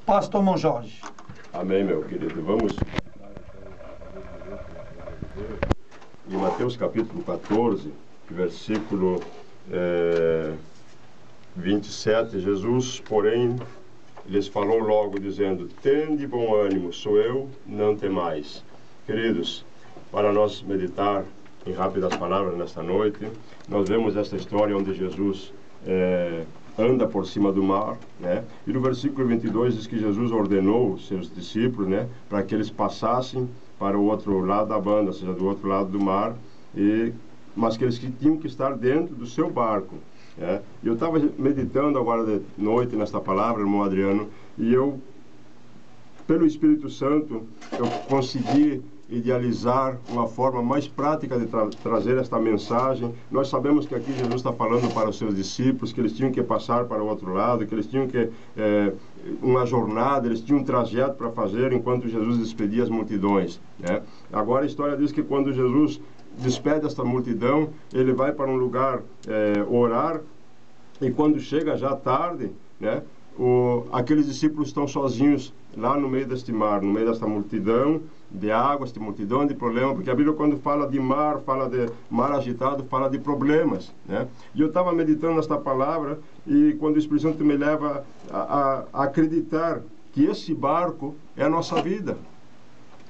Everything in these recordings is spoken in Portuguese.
Pastor irmão Jorge. Amém, meu querido. Vamos em Mateus capítulo 14, versículo 27. Jesus, porém, lhes falou logo, dizendo: tende bom ânimo, sou eu, não temais. Queridos, para nós meditar em rápidas palavras nesta noite, nós vemos esta história onde Jesus anda por cima do mar, né? E no versículo 22 diz que Jesus ordenou os seus discípulos, né, para que eles passassem para o outro lado da banda, ou seja, do outro lado do mar, mas que eles tinham que estar dentro do seu barco. E eu estava meditando agora de noite nesta palavra, irmão Adriano, e eu, pelo Espírito Santo, eu consegui idealizar uma forma mais prática de trazer esta mensagem. Nós sabemos que aqui Jesus está falando para os seus discípulos que eles tinham que passar para o outro lado, que eles tinham que uma jornada, eles tinham um trajeto para fazer enquanto Jesus despedia as multidões, né? Agora a história diz que quando Jesus despede esta multidão, ele vai para um lugar orar, e quando chega já tarde, né, aqueles discípulos estão sozinhos lá no meio deste mar, no meio desta multidão de água, esta multidão de problemas, porque a Bíblia, quando fala de mar, fala de mar agitado, fala de problemas, né? E eu estava meditando nesta palavra, e quando o Espírito Santo me leva a acreditar que esse barco é a nossa vida,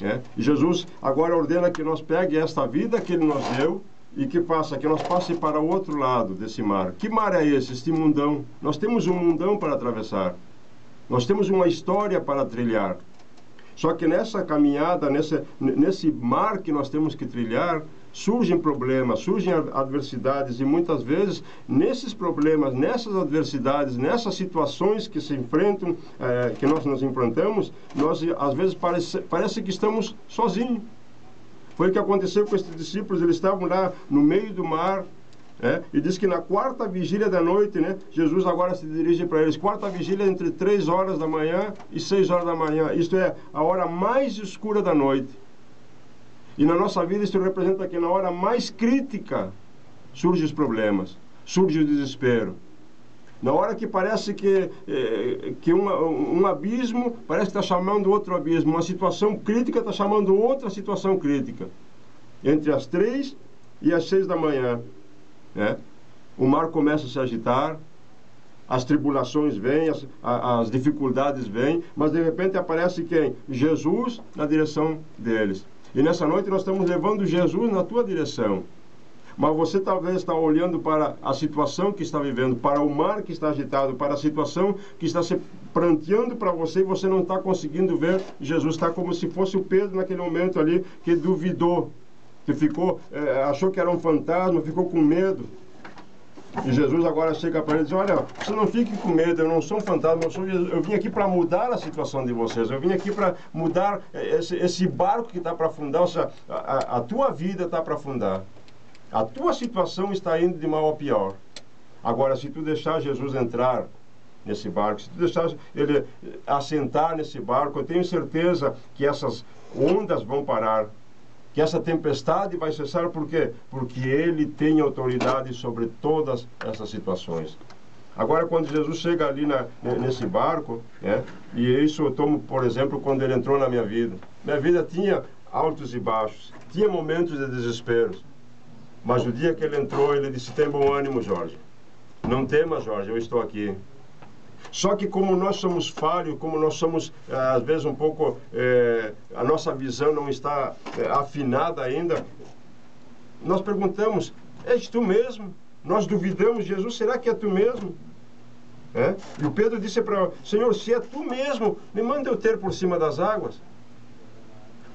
né? E Jesus agora ordena que nós pegue esta vida que Ele nos deu e que nós passe para o outro lado desse mar. Que mar é esse? Este mundão. Nós temos um mundão para atravessar. Nós temos uma história para trilhar. Só que nessa caminhada, nesse mar que nós temos que trilhar, surgem problemas, surgem adversidades, e muitas vezes, nesses problemas, nessas adversidades, nessas situações que se enfrentam, que nós nos enfrentamos, nós às vezes parece que estamos sozinhos. Foi o que aconteceu com esses discípulos. Eles estavam lá no meio do mar, e diz que na quarta vigília da noite, né, Jesus agora se dirige para eles. Quarta vigília entre 3 horas da manhã e 6 horas da manhã. Isto é a hora mais escura da noite. E na nossa vida isso representa que na hora mais crítica surgem os problemas, surge o desespero. Na hora que parece que um abismo parece que está chamando outro abismo, uma situação crítica está chamando outra situação crítica. Entre as 3 e as 6 da manhã, né, o mar começa a se agitar, as tribulações vêm, as dificuldades vêm, mas de repente aparece quem? Jesus na direção deles. E nessa noite nós estamos levando Jesus na tua direção. Mas você talvez está olhando para a situação que está vivendo, para o mar que está agitado, para a situação que está se pranteando para você, e você não está conseguindo ver Jesus. Está como se fosse o Pedro naquele momento ali, que duvidou, que achou que era um fantasma, ficou com medo. E Jesus agora chega para ele e diz: olha, você não fique com medo, eu não sou um fantasma, eu vim aqui para mudar a situação de vocês, eu vim aqui para mudar esse barco que está para afundar, ou seja, a tua vida está para afundar. A tua situação está indo de mal a pior. Agora, se tu deixar Jesus entrar nesse barco, se tu deixar Ele assentar nesse barco, eu tenho certeza que essas ondas vão parar, que essa tempestade vai cessar. Por quê? Porque Ele tem autoridade sobre todas essas situações. Agora, quando Jesus chega ali nesse barco, né, e isso eu tomo, por exemplo, quando Ele entrou na minha vida. Minha vida tinha altos e baixos, tinha momentos de desespero. Mas o dia que Ele entrou, Ele disse: tem bom ânimo, Jorge. Não temas, Jorge, eu estou aqui. Só que como nós somos falhos, como nós somos, às vezes, um pouco, a nossa visão não está afinada ainda, nós perguntamos: és tu mesmo? Nós duvidamos: Jesus, será que é tu mesmo? E o Pedro disse para: Senhor, se é tu mesmo, me manda eu ter por cima das águas.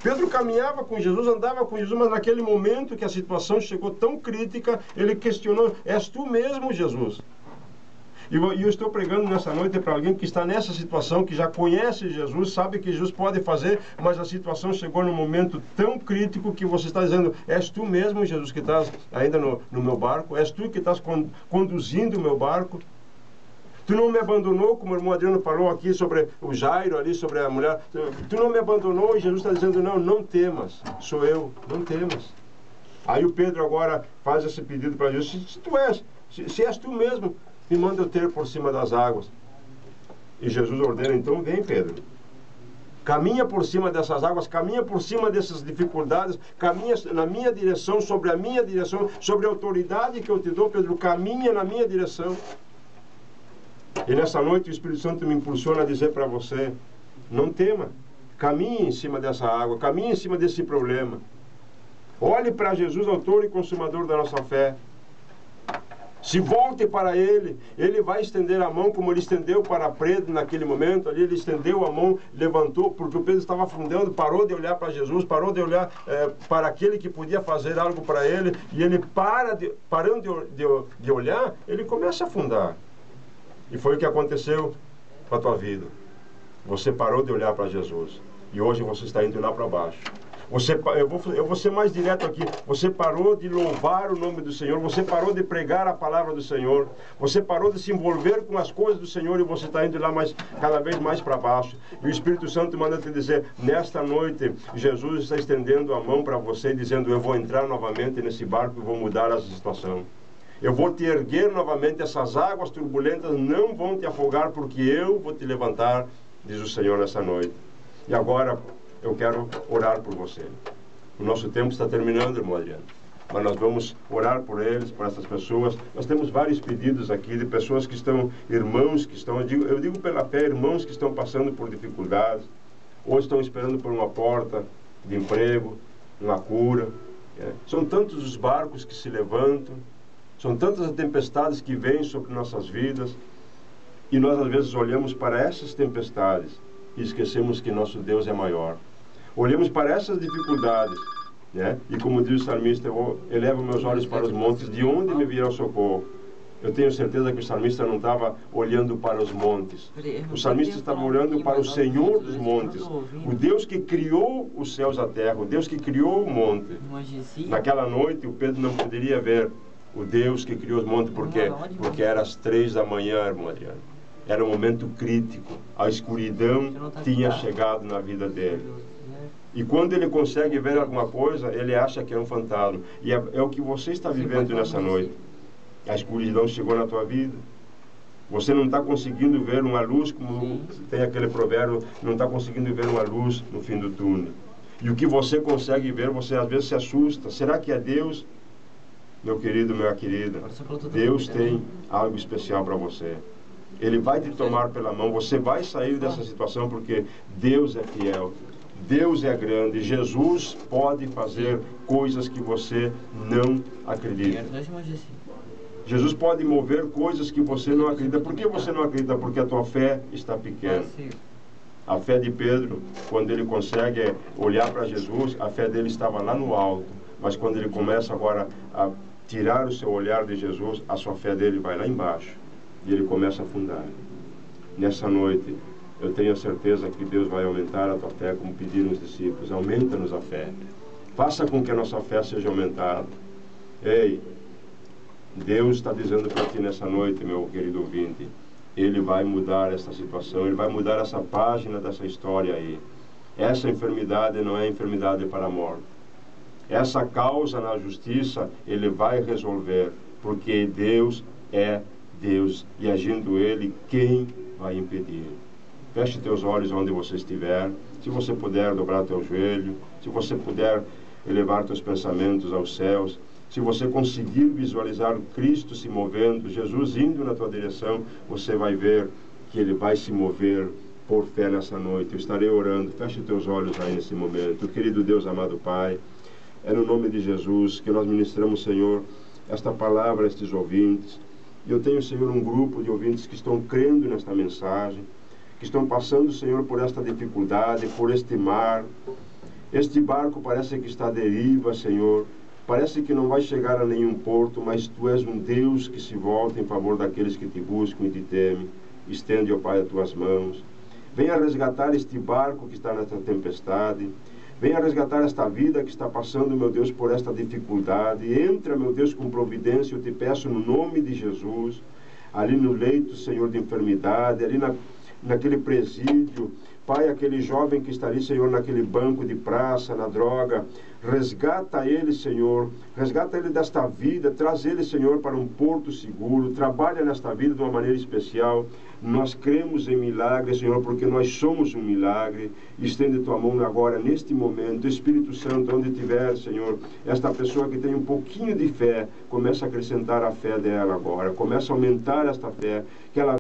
Pedro caminhava com Jesus, andava com Jesus, mas naquele momento que a situação chegou tão crítica, ele questionou: és tu mesmo, Jesus? E eu estou pregando nessa noite para alguém que está nessa situação, que já conhece Jesus, sabe que Jesus pode fazer, mas a situação chegou num momento tão crítico que você está dizendo: és tu mesmo, Jesus, que estás ainda no meu barco? És tu que estás conduzindo o meu barco? Tu não me abandonou, como o irmão Adriano falou aqui sobre o Jairo, ali sobre a mulher. Tu não me abandonou, e Jesus está dizendo: não temas, sou eu, não temas. Aí o Pedro agora faz esse pedido para Jesus: se tu és, se és tu mesmo, me manda eu ter por cima das águas. E Jesus ordena, então, vem, Pedro. Caminha por cima dessas águas, caminha por cima dessas dificuldades, caminha na minha direção, sobre a minha direção, sobre a autoridade que eu te dou, Pedro, caminha na minha direção. E nessa noite o Espírito Santo me impulsiona a dizer para você, não tema, caminhe em cima dessa água, caminhe em cima desse problema. Olhe para Jesus, autor e consumador da nossa fé. Se volte para Ele, Ele vai estender a mão como Ele estendeu para Pedro naquele momento. Ali Ele estendeu a mão, levantou, porque o Pedro estava afundando, parou de olhar para Jesus, parou de olhar para aquele que podia fazer algo para ele, e ele parando de olhar, ele começa a afundar. E foi o que aconteceu com a tua vida. Você parou de olhar para Jesus, e hoje você está indo lá para baixo. Eu vou ser mais direto aqui. Você parou de louvar o nome do Senhor, você parou de pregar a palavra do Senhor, você parou de se envolver com as coisas do Senhor, e você está indo lá cada vez mais para baixo. E o Espírito Santo manda te dizer, nesta noite, Jesus está estendendo a mão para você, dizendo, eu vou entrar novamente nesse barco e vou mudar essa situação. Eu vou te erguer novamente, essas águas turbulentas não vão te afogar, porque eu vou te levantar, diz o Senhor nessa noite. E agora eu quero orar por você. O nosso tempo está terminando, irmão Adriano, mas nós vamos orar por eles, por essas pessoas. Nós temos vários pedidos aqui de pessoas que estão, irmãos que estão, eu digo pela fé, irmãos que estão passando por dificuldades, ou estão esperando por uma porta de emprego, uma cura. São tantos os barcos que se levantam, são tantas as tempestades que vêm sobre nossas vidas, e nós às vezes olhamos para essas tempestades e esquecemos que nosso Deus é maior. Olhamos para essas dificuldades, né? E como diz o salmista, eu elevo meus olhos para os montes, de onde me virá o socorro? Eu tenho certeza que o salmista não estava olhando para os montes. O salmista estava olhando para o Senhor dos montes, o Deus que criou os céus e a terra, o Deus que criou o monte. Naquela noite o Pedro não poderia ver o Deus que criou os montes, porque era às 3 da manhã, irmão Adriano. Era um momento crítico, a escuridão tinha chegado na vida dele. E quando ele consegue ver alguma coisa, ele acha que é um fantasma. E é o que você está vivendo nessa noite. A escuridão chegou na tua vida. Você não está conseguindo ver uma luz, como tem aquele provérbio, não está conseguindo ver uma luz no fim do túnel. E o que você consegue ver, você às vezes se assusta. Será que é Deus? Meu querido, minha querida, Deus tem algo especial para você. Ele vai te tomar pela mão, você vai sair dessa situação, porque Deus é fiel, Deus é grande, Jesus pode fazer coisas que você não acredita. Jesus pode mover coisas que você não acredita. Por que você não acredita? Porque a tua fé está pequena. A fé de Pedro, quando ele consegue olhar para Jesus, a fé dele estava lá no alto. Mas quando ele começa agora a tirar o seu olhar de Jesus, a sua fé dele vai lá embaixo. E ele começa a afundar. Nessa noite, eu tenho a certeza que Deus vai aumentar a tua fé, como pediram os discípulos. Aumenta-nos a fé. Faça com que a nossa fé seja aumentada. Ei, Deus está dizendo para ti nessa noite, meu querido ouvinte, Ele vai mudar essa situação, Ele vai mudar essa página dessa história aí. Essa enfermidade não é enfermidade para a morte. Essa causa na justiça, Ele vai resolver, porque Deus é Deus, e agindo Ele, quem vai impedir? Feche teus olhos onde você estiver. Se você puder dobrar teu joelho, se você puder elevar teus pensamentos aos céus, se você conseguir visualizar Cristo se movendo, Jesus indo na tua direção, você vai ver que Ele vai se mover por fé nessa noite. Eu estarei orando. Feche teus olhos aí nesse momento. Querido Deus, amado Pai, é no nome de Jesus que nós ministramos, Senhor, esta palavra a estes ouvintes. E eu tenho, Senhor, um grupo de ouvintes que estão crendo nesta mensagem, que estão passando, Senhor, por esta dificuldade, por este mar. Este barco parece que está à deriva, Senhor. Parece que não vai chegar a nenhum porto, mas Tu és um Deus que se volta em favor daqueles que Te buscam e Te temem. Estende, ó Pai, as Tuas mãos. Venha resgatar este barco que está nesta tempestade. Venha resgatar esta vida que está passando, meu Deus, por esta dificuldade. Entra, meu Deus, com providência, eu te peço no nome de Jesus. Ali no leito, Senhor, de enfermidade, ali naquele presídio, Pai, aquele jovem que está ali, Senhor, naquele banco de praça, na droga, resgata ele, Senhor, resgata ele desta vida, traz ele, Senhor, para um porto seguro, trabalha nesta vida de uma maneira especial. Nós cremos em milagres, Senhor, porque nós somos um milagre. Estende tua mão agora, neste momento, Espírito Santo, onde tiver, Senhor, esta pessoa que tem um pouquinho de fé, começa a acrescentar a fé dela agora, começa a aumentar esta fé, que ela